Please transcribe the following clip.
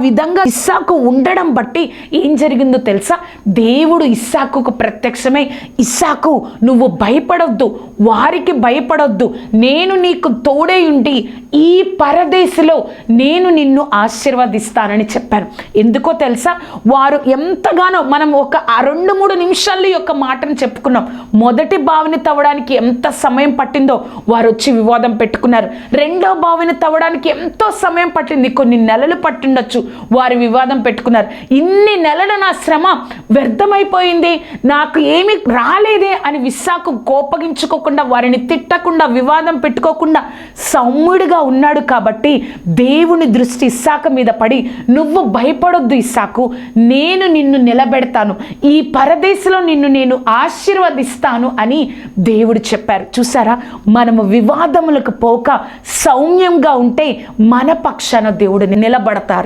విధంగా ఇస్సాకు ఉండడం బట్టి ఏం జరిగిందో తెలుసా? దేవుడు ఇస్సాకుకు ప్రత్యక్షమై, ఇస్సాకు నువ్వు భయపడొద్దు, వారికి భయపడొద్దు, నేను నీకు తోడై ఉండి ఈ పరదేశంలో నేను నిన్ను ఆశీర్వదిస్తానని చెప్పాను. ఎందుకో తెలుసా? వారు ఎంతగానో, మనం ఒక 2-3 నిమిషాల్లో యొక్క మాటను చెప్పుకున్నాం. మొదటి బావిని తవ్వడానికి ఎంత సమయం పట్టిందో వారు వచ్చి వివాదం పెట్టుకున్నారు. రెండో బావిని తవ్వడానికి ఎంతో సమయం పట్టింది, కొన్ని నెలలు పట్టిండొచ్చు, వారి వివాదం పెట్టుకున్నారు. ఇన్ని నెలలు నా శ్రమ వ్యర్థమైపోయింది, నాకు ఏమి రాలేదే అని ఇస్సాకు కోపగించుకోకుండా, వారిని తిట్టకుండా, వివాదం పెట్టుకోకుండా సౌమ్యుడిగా ఉన్నాడు. కాబట్టి దేవుని దృష్టి ఇస్సాకు మీద పడి, నువ్వు భయపడొద్దు ఇస్సాకు, నేను నిన్ను నిలబెడతాను, ఈ పరదేశంలో నిన్ను నేను ఆశీర్వదిస్తాను అని దేవుడు చెప్పారు. చూసారా, మనము వివాదములకు పోక సౌమ్యంగా ఉంటే మన పక్షాన దేవుడు నిలబడతారు.